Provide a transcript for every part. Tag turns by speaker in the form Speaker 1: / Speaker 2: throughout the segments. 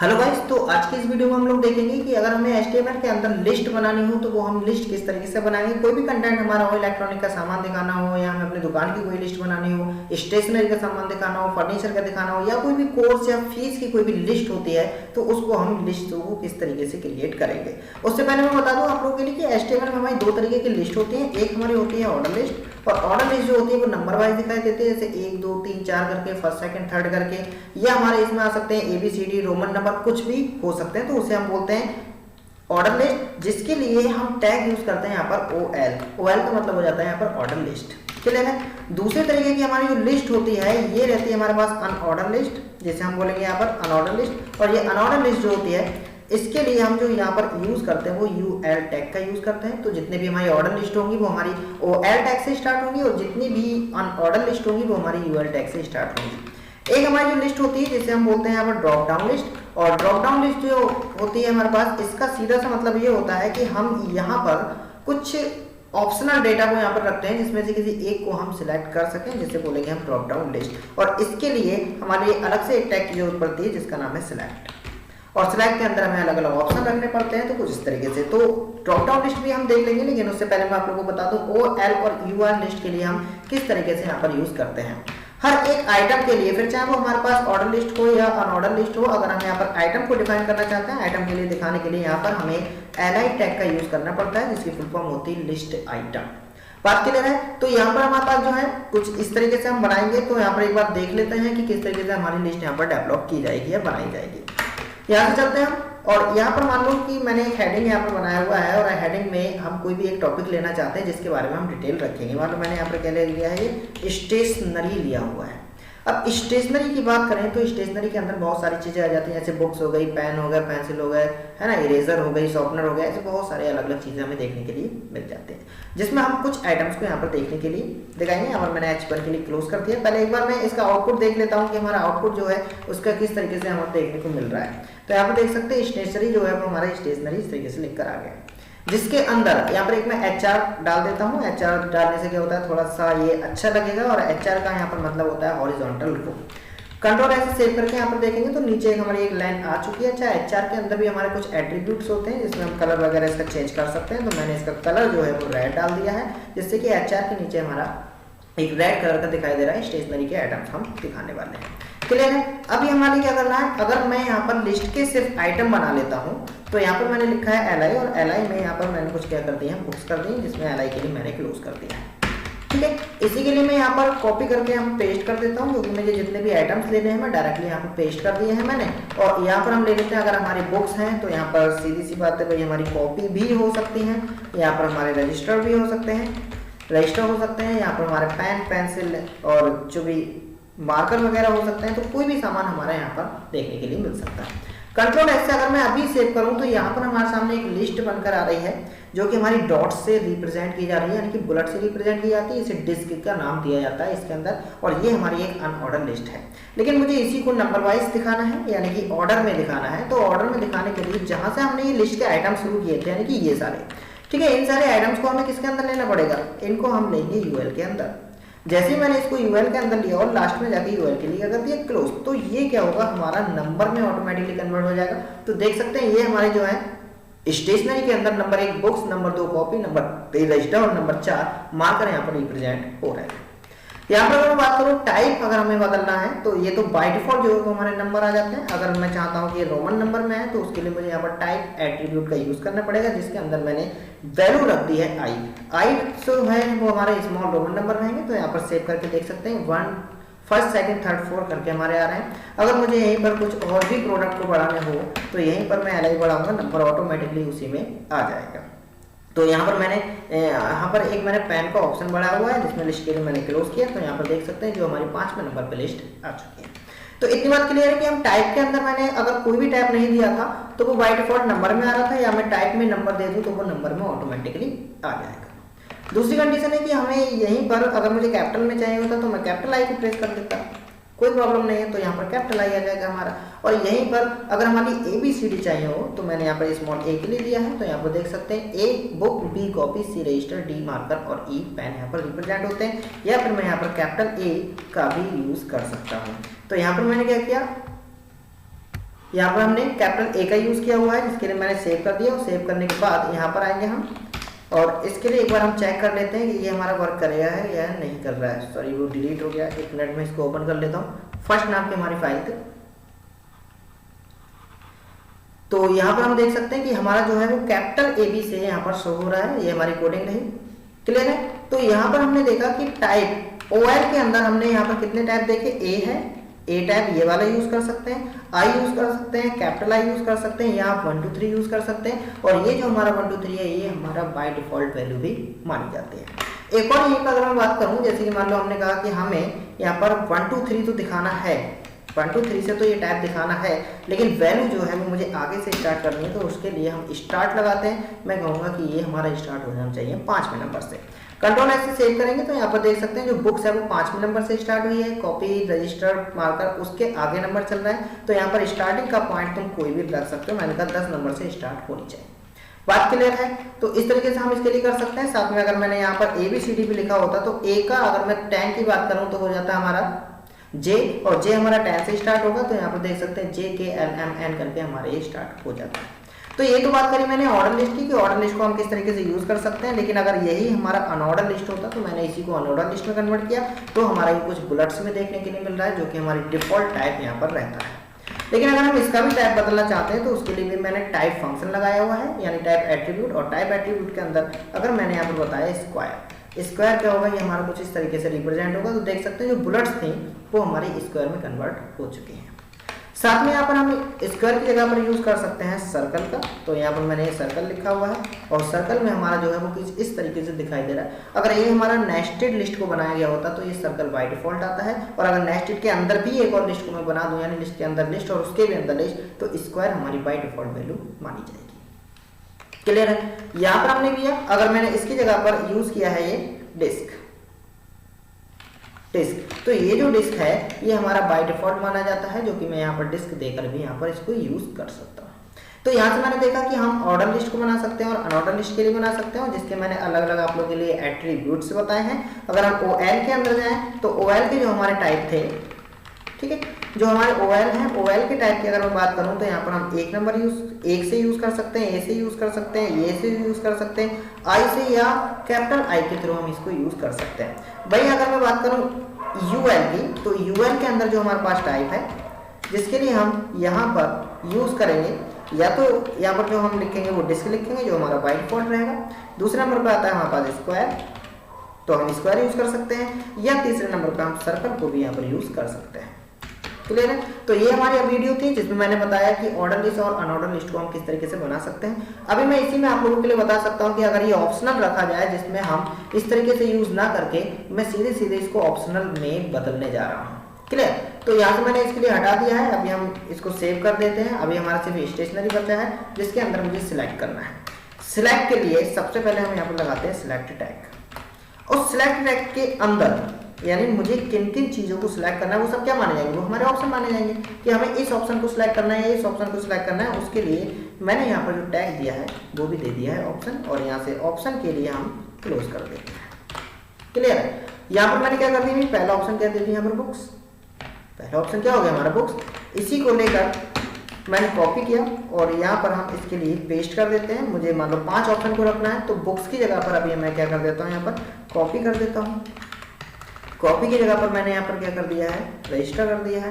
Speaker 1: Hello guys, तो आज की इस वीडियो में हम लोग देखेंगे कि अगर हमें HTML के अंदर लिस्ट बनानी हो तो वो हम लिस्ट किस तरीके से बनाएंगे। कोई भी कंटेंट हमारा हो, इलेक्ट्रॉनिक का सामान दिखाना हो या हमें अपनी दुकान की कोई लिस्ट बनानी हो, स्टेशनरी का सामान दिखाना हो, फर्नीचर का दिखाना हो या कोई भी कोर्स या फीस की कोई भी लिस्ट होती है तो उसको हम लिस्ट को किस तरीके से क्रिएट करेंगे। उससे पहले मैं बता दूं आप लोगों के लिए कि HTML में हमारी दो तरीके की लिस्ट होती है। एक हमारी होती है ऑर्डर लिस्ट, और ऑर्डर लिस्ट जो होती है वो नंबर वाइज दिखाई देती है, जैसे 1 2 3 4 करके, फर्स्ट सेकंड थर्ड करके, या हमारे इसमें आ सकते हैं ABCD रोमन नंबर कुछ भी हो सकते हैं, तो उसे हम बोलते हैं ऑर्डर लिस्ट, जिसके लिए हम टैग यूज करते हैं यहाँ पर OL का मतलब हो जाता है यहाँ पर ऑर्डर लिस्ट। क्लियर है। दूसरे तरीके की हमारी जो लिस्ट होती है ये रहती है हमारे पास अनऑर्डर लिस्ट, जैसे हम बोलेंगे यहाँ पर अनऑर्डर लिस्ट। और ये अनऑर्डर लिस्ट जो होती है इसके लिए हम जो यहाँ पर यूज करते हैं वो UL टैग का यूज करते हैं। तो जितने भी हमारी ऑर्डर लिस्ट होंगी वो हमारी OL टैग से स्टार्ट होंगी, और जितनी भी अनऑर्डर लिस्ट होंगी वो हमारी UL टैग से स्टार्ट होंगी। एक हमारी जो लिस्ट होती है जिसे हम बोलते हैं यहाँ पर ड्रॉप डाउन लिस्ट, और ड्रॉप डाउन लिस्ट जो होती है हमारे पास, इसका सीधा सा मतलब ये होता है कि हम यहाँ पर कुछ ऑप्शनल डेटा को यहाँ पर रखते हैं जिसमें से किसी एक को हम सिलेक्ट कर सकें, जिसे बोलेंगे हम ड्रॉप डाउन लिस्ट। और इसके लिए हमारे अलग से एक टैग की जरूरत पड़ती है जिसका नाम है सिलेक्ट, और सिलेक्ट के अंदर हमें अलग अलग ऑप्शन रखने पड़ते हैं। तो कुछ इस तरीके से तो ड्रॉप डाउन लिस्ट भी हम देख लेंगे, लेकिन उससे पहले मैं आप लोगों को बता दूं OL और UL लिस्ट के लिए हम किस तरीके से यहाँ पर यूज करते हैं। हर एक आइटम के लिए, फिर चाहे वो हमारे पास ऑर्डर लिस्ट हो या अनऑर्डर लिस्ट हो, अगर हम यहाँ पर आइटम को डिफाइन करना चाहते हैं, आइटम के लिए दिखाने के लिए यहाँ पर हमें LI टैग का यूज करना पड़ता है, जिसकी फुल फॉर्म होती है लिस्ट आइटम। बात क्लियर है। तो यहाँ पर हमारे पास जो है कुछ इस तरीके से हम बनाएंगे। तो यहाँ पर एक बार देख लेते हैं कि किस तरीके से हमारी लिस्ट यहाँ पर डेवलप की जाएगी या बनाई जाएगी। यहाँ से चलते हैं हम, और यहाँ पर मान लो कि मैंने एक हेडिंग यहाँ पर बनाया हुआ है, और हेडिंग में हम कोई भी एक टॉपिक लेना चाहते हैं जिसके बारे में हम डिटेल रखेंगे। मान लो मैंने यहाँ पर क्या ले लिया है, ये स्टेशनरी लिया हुआ है। अब स्टेशनरी की बात करें तो स्टेशनरी के अंदर बहुत सारी चीजें आ जाती हैं, जैसे बुक्स हो गई, पेन हो गए, पेंसिल हो गए, है ना, इरेजर हो गई, शॉर्पनर हो गया, ऐसे बहुत सारे अलग अलग चीजें हमें देखने के लिए मिल जाते हैं, जिसमें हम कुछ आइटम्स को यहाँ पर देखने के लिए दिखाएंगे। यहाँ पर मैंने H1 के लिए क्लोज कर दिया। पहले एक बार मैं इसका आउटपुट देख लेता हूँ कि हमारा आउटपुट जो है उसका किस तरीके से हमें देखने को मिल रहा है। तो यहाँ पर देख सकते हैं स्टेशनरी जो है वो हमारा स्टेशनरी इस तरीके से लिख कर आ गया, जिसके अंदर यहाँ पर एक मैं HR डाल देता हूँ। HR डालने से क्या होता है, थोड़ा सा ये अच्छा लगेगा, और HR का यहाँ पर मतलब होता है हॉरिजॉन्टल रो। कंट्रोल ऐसे सेव करके यहाँ पर देखेंगे तो नीचे हमारी एक लाइन आ चुकी है। अच्छा, HR के अंदर भी हमारे कुछ एट्रीब्यूट्स होते हैं जिसमें हम कलर वगैरह इसका चेंज कर सकते हैं। तो मैंने इसका कलर जो है वो रेड डाल दिया है, जिससे कि HR के नीचे हमारा एक रेड कलर का दिखाई दे रहा है। स्टेशनरी के आइटम्स हम दिखाने वाले हैं। क्लियर है। अभी हमारे क्या करना है, अगर मैं यहाँ पर लिस्ट के सिर्फ आइटम बना लेता हूँ तो यहाँ पर मैंने लिखा है LI, और LI में यहाँ पर मैंने कुछ क्या कर दिया है, बुक्स कर दी, जिसमें LI के लिए मैंने क्लोज कर दिया है। ठीक है। इसी के लिए मैं यहाँ पर कॉपी करके हम पेस्ट कर देता हूँ, क्योंकि मुझे जितने भी आइटम्स लेने हैं मैं डायरेक्टली यहाँ पर पेस्ट कर दिए हैं मैंने। और यहाँ पर हम ले लेते हैं, अगर हमारी बुक्स हैं तो यहाँ पर सीधी सी बात है भाई, हमारी कॉपी भी हो सकती है, यहाँ पर हमारे रजिस्टर भी हो सकते हैं, यहाँ पर हमारे पेन, पेंसिल और जो भी मार्कर वगैरह हो सकते हैं। तो कोई भी सामान हमारा यहाँ पर देखने के लिए मिल सकता है। कंट्रोल S से अगर मैं अभी सेव करूं तो यहाँ पर हमारे सामने एक लिस्ट बनकर आ रही है, जो कि हमारी डॉट से रिप्रेजेंट की जा रही है, यानी कि बुलेट से रिप्रेजेंट की जाती है। इसे डिस्क का नाम दिया जाता है इसके अंदर, और ये हमारी एक अनऑर्डर लिस्ट है। लेकिन मुझे इसी को नंबर वाइज दिखाना है, यानी कि ऑर्डर में दिखाना है। तो ऑर्डर में दिखाने के लिए जहां से हमने ये लिस्ट के आइटम शुरू किए थे, यानी कि ये सारे, ठीक है, इन सारे आइटम्स को हमें किसके अंदर लेना पड़ेगा, इनको हम लेंगे UL के अंदर। जैसे ही मैंने इसको UL के अंदर लिया और लास्ट में जाके UL के लिए कर दिया क्लोज, तो ये क्या होगा, हमारा नंबर में ऑटोमेटिकली कन्वर्ट हो जाएगा। तो देख सकते हैं ये हमारे जो है स्टेशनरी के अंदर number 1 books, number 2 copy, number 3 register और नंबर 4 मार्कर यहाँ पर रिप्रेजेंट हो रहा है। यहाँ पर अगर बात करूँ टाइप अगर हमें बदलना है तो ये तो बाय डिफॉल्ट जो है हमारे नंबर आ जाते हैं। अगर मैं चाहता हूँ कि ये रोमन नंबर में है तो उसके लिए मुझे यहाँ पर टाइप एट्रीब्यूट का यूज करना पड़ेगा, जिसके अंदर मैंने वैल्यू रख दी है I जो है वो हमारे स्मॉल रोमन नंबर रहेंगे। तो यहाँ पर सेव करके देख सकते हैं 1 फर्स्ट सेकंड थर्ड 4 करके हमारे आ रहे हैं। अगर मुझे यहीं पर कुछ और भी प्रोडक्ट को बढ़ाने हो तो यहीं पर मैं LI बढ़ाऊंगा, नंबर ऑटोमेटिकली उसी में आ जाएगा। तो यहाँ पर मैंने मैंने पेन का ऑप्शन बढ़ाया हुआ है, जिसमें लिस्ट के लिए मैंने क्लोज किया। तो यहाँ पर देख सकते हैं जो हमारी 5वें नंबर पे लिस्ट आ चुकी है। तो इतनी बात क्लियर है कि हम टाइप के अंदर मैंने अगर कोई भी टाइप नहीं दिया था तो वो बाय डिफॉल्ट नंबर में आ रहा था, या मैं टाइप में नंबर दे दूं तो वो नंबर में ऑटोमेटिकली आ जाएगा। दूसरी कंडीशन है कि हमें यहीं पर अगर मुझे कैपिटल में चाहिए होता तो मैं कैपिटल I को प्रेस कर देता, कोई प्रॉब्लम नहीं है। तो यहाँ पर कैपिटल I आ जाएगा हमारा। और यहीं पर अगर हमारी ABCD चाहिए हो तो मैंने यहाँ पर स्मॉल A के लिए दिया है। तो यहाँ पर देख सकते हैं A book, B copy, C register, D marker और E पेन यहाँ पर रिप्रेजेंट होते हैं। या फिर मैं यहाँ पर कैपिटल A का भी यूज कर सकता हूँ। तो यहाँ पर मैंने क्या किया, यहाँ पर हमने कैपिटल ए का यूज़ किया हुआ है, जिसके लिए मैंने सेव कर दिया। और सेव करने के बाद यहाँ पर आएंगे हम, और इसके लिए एक बार हम चेक कर लेते हैं कि ये हमारा वर्क करेगा है या नहीं कर रहा है। सॉरी, वो डिलीट हो गया। एक मिनट में इसको ओपन कर लेता हूँ। फर्स्ट नाम की हमारी फाइल थी, तो यहाँ पर हम देख सकते हैं कि हमारा जो है वो कैपिटल ए बी से यहाँ पर शो हो रहा है। ये हमारी कोडिंग रही। क्लियर है। तो यहाँ पर हमने देखा कि टाइप OL के अंदर हमने यहाँ पर कितने टाइप देखे, ए है, ए टाइप ये वाला यूज कर सकते हैं, आई यूज कर सकते हैं, कैपिटल आई यूज कर सकते हैं, यहाँ 1 2 3 यूज कर सकते हैं। और ये जो हमारा 1 2 3 है ये हमारा बाय डिफॉल्ट वैल्यू भी मानी जाती है। एक और यहीं पर अगर मैं बात करूँ, जैसे कि मान लो हमने कहा कि हमें यहाँ पर 1 2 3 तो दिखाना है, 1 2 3 से तो ये टाइप दिखाना है, लेकिन वैल्यू जो है वो मुझे आगे से स्टार्ट करनी है। तो उसके लिए हम स्टार्ट लगाते हैं। मैं कहूँगा कि ये हमारा स्टार्ट हो जाना चाहिए 5वें नंबर से। कंट्रोल एस से सेव करेंगे तो यहाँ पर देख सकते हैं जो बुक्स है वो 5वें नंबर से स्टार्ट हुई है। कॉपी, रजिस्टर, मार्कर उसके आगे नंबर चल रहा है। तो यहाँ पर स्टार्टिंग का पॉइंट तुम कोई भी रख सकते हो। मैंने कहा 10 नंबर से स्टार्ट होनी चाहिए। बात क्लियर है। तो इस तरीके से हम इसके लिए कर सकते हैं। साथ में अगर मैंने यहाँ पर ABCD भी लिखा होता तो ए का अगर मैं 10 की बात करूँ तो हो जाता हमारा जे, और जे हमारा 10 से स्टार्ट होगा। तो यहाँ पर देख सकते हैं JKLMN करके हमारा ये स्टार्ट हो जाता है। तो ये तो बात करी मैंने ऑर्डर लिस्ट की कि ऑर्डर लिस्ट को हम किस तरीके से यूज कर सकते हैं। लेकिन अगर यही हमारा अनऑर्डर लिस्ट होता तो मैंने इसी को अनऑर्डर लिस्ट में कन्वर्ट किया, तो हमारा ये कुछ बुलेट्स में देखने के लिए मिल रहा है, जो कि हमारी डिफॉल्ट टाइप यहाँ पर रहता है। लेकिन अगर हम इसका भी टाइप बदलना चाहते हैं तो उसके लिए भी मैंने टाइप फंक्शन लगाया हुआ है, यानी टाइप एट्रीब्यूट। और टाइप एट्रीब्यूट के अंदर अगर मैंने यहाँ पर बताया स्क्वायर क्या होगा, ये हमारा कुछ इस तरीके से रिप्रेजेंट होगा। तो देख सकते हैं जो बुलेट्स थी वो हमारी स्क्वायर में कन्वर्ट हो चुकी हैं। साथ में यहाँ पर हम स्क्वायर की जगह पर यूज कर सकते हैं सर्कल का। तो यहाँ पर मैंने सर्कल लिखा हुआ है, और सर्कल में हमारा जो है वो कुछ इस तरीके से दिखाई दे रहा है। अगर ये हमारा नेस्टेड लिस्ट को बनाया गया होता तो ये सर्कल बाय डिफॉल्ट आता है। और अगर नेस्टेड के अंदर भी एक और लिस्ट को मैं बना दूं, यानी लिस्ट के अंदर लिस्ट और उसके भी अंदर लिस्ट, तो स्क्वायर हमारी बाय डिफॉल्ट वैल्यू मानी जाएगी। क्लियर है। यहाँ पर हमने किया, अगर मैंने इसकी जगह पर यूज किया है ये डिस्क, तो ये जो डिस्क है ये हमारा बाय डिफॉल्ट माना जाता है, जो कि मैं यहाँ पर डिस्क देकर भी यहाँ पर इसको यूज कर सकता हूँ। तो यहाँ से मैंने देखा कि हम ऑर्डर लिस्ट को बना सकते हैं और अनऑर्डर लिस्ट के लिए बना सकते हैं, जिसके मैंने अलग अलग आप लोगों के लिए एट्रीब्यूट्स बताए हैं। अगर हम OL के अंदर जाएं तो OL के जो हमारे टाइप थे, ठीक है, जो हमारे OL हैं, OL के टाइप की अगर मैं बात करूं तो यहाँ पर हम एक से यूज कर सकते हैं, ए से यूज कर सकते हैं, ये से यूज कर सकते हैं, आई से, या कैपिटल आई के थ्रू हम इसको यूज कर सकते हैं। भाई अगर मैं बात करूं UL की, तो UL के अंदर जो हमारे पास टाइप है, जिसके लिए हम यहाँ पर यूज करेंगे, या तो यहाँ पर जो हम लिखेंगे वो डिस्क लिखेंगे, जो हमारा बाय डिफॉल्ट रहेगा। दूसरे नंबर पर आता है हमारे पास स्क्वायर, तो हम स्क्वायर यूज कर सकते हैं, या तीसरे नंबर पर हम सर्कल को भी यहाँ पर यूज कर सकते हैं। क्लियर है। तो ये हमारी वीडियो थी जिसमें मैंने बताया कि ऑर्डर लिस्ट और अनऑर्डर लिस्ट को हम किस तरीके से बना सकते हैं। अभी मैं इसी में आप लोगों के लिए बता सकता हूं कि अगर ये ऑप्शनल रखा जाए, जिसमें हम इस तरीके से यूज ना करके मैं सीधे इसको ऑप्शनल में बदलने जा रहा हूँ। क्लियर। तो यहाँ से मैंने इसके लिए हटा दिया है। अभी हम इसको सेव कर देते हैं। अभी हमारा सिर्फ स्टेशनरी बचा है, जिसके अंदर मुझे सिलेक्ट करना है। सिलेक्ट के लिए सबसे पहले हम यहाँ पर लगाते हैं सिलेक्ट टैग, और सिलेक्ट टैग के अंदर यानी मुझे किन किन चीजों को सिलेक्ट करना है वो सब क्या माने जाएंगे, वो हमारे ऑप्शन माने जाएंगे कि हमें इस ऑप्शन को सिलेक्ट करना है, इस ऑप्शन को सिलेक्ट करना है। उसके लिए मैंने यहाँ पर जो टैग दिया है वो भी दे दिया है ऑप्शन, और यहाँ से ऑप्शन के लिए हम क्लोज कर देते हैं। क्लियर है। यहाँ पर मैंने क्या कर दी, पहला ऑप्शन क्या दे दिया यहाँ पर बुक्स। पहला ऑप्शन क्या हो गया हमारा बुक्स। इसी को लेकर मैंने कॉपी किया और यहाँ पर हम इसके लिए पेस्ट कर देते हैं। मुझे मान लो 5 ऑप्शन को रखना है, तो बुक्स की जगह पर अभी मैं क्या कर देता हूँ, यहाँ पर कॉपी कर देता हूँ। कॉपी की जगह पर मैंने यहाँ पर क्या कर दिया है, रजिस्टर कर दिया है।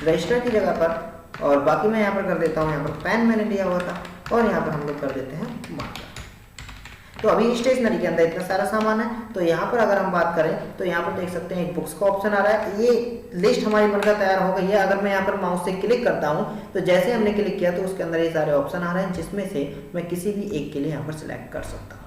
Speaker 1: रजिस्टर की जगह पर और बाकी मैं यहाँ पर कर देता हूँ, यहाँ पर पेन मैंने लिया हुआ था, और यहाँ पर हम लोग कर देते हैं मार्कर। तो अभी स्टेशनरी के अंदर इतना सारा सामान है। तो यहाँ पर अगर हम बात करें तो यहाँ पर देख सकते हैं एक बुक्स का ऑप्शन आ रहा है। ये लिस्ट हमारी बनकर तैयार हो गई है। अगर मैं यहाँ पर माउस से क्लिक करता हूँ तो जैसे हमने क्लिक किया तो उसके अंदर ये सारे ऑप्शन आ रहे हैं, जिसमें से मैं किसी भी एक के लिए यहाँ पर सिलेक्ट कर सकता हूँ।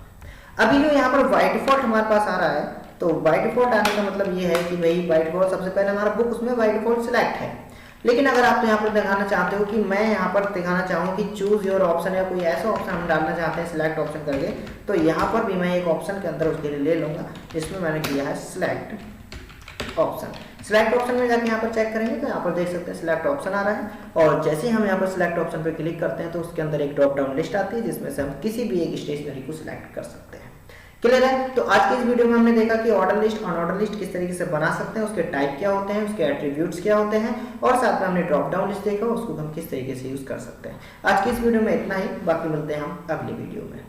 Speaker 1: अभी जो यहाँ पर बाय डिफॉल्ट हमारे पास आ रहा है, तो बाय डिफॉल्ट आने का मतलब ये है कि भाई बाय डिफॉल्ट सबसे पहले हमारा बुक उसमें बाय डिफॉल्ट सिलेक्ट है। लेकिन अगर आप तो यहाँ पर दिखाना चाहते हो कि मैं यहाँ पर दिखाना चाहूँ कि चूज योर ऑप्शन या कोई ऐसा ऑप्शन हम डालना चाहते हैं सिलेक्ट ऑप्शन करके, तो यहाँ पर भी मैं एक ऑप्शन के अंदर उसके लिए ले लूँगा, जिसमें मैंने किया है सिलेक्ट ऑप्शन। सिलेक्ट ऑप्शन में जाकर यहाँ पर चेक करेंगे तो यहाँ पर देख सकते हैं सिलेक्ट ऑप्शन आ रहा है, और जैसे ही हम यहाँ पर सिलेक्ट ऑप्शन पर क्लिक करते हैं तो उसके अंदर एक ड्रॉप डाउन लिस्ट आती है, जिसमें से हम किसी भी एक स्टेशनरी को सिलेक्ट कर सकते हैं। क्लियर है। तो आज की इस वीडियो में हमने देखा कि ऑर्डर लिस्ट, अनऑर्डर लिस्ट किस तरीके से बना सकते हैं, उसके टाइप क्या होते हैं, उसके एट्रीब्यूट्स क्या होते हैं, और साथ में हमने ड्रॉप डाउन लिस्ट देखा उसको हम किस तरीके से यूज कर सकते हैं। आज की इस वीडियो में इतना ही, बाकी मिलते हैं हम अगली वीडियो में।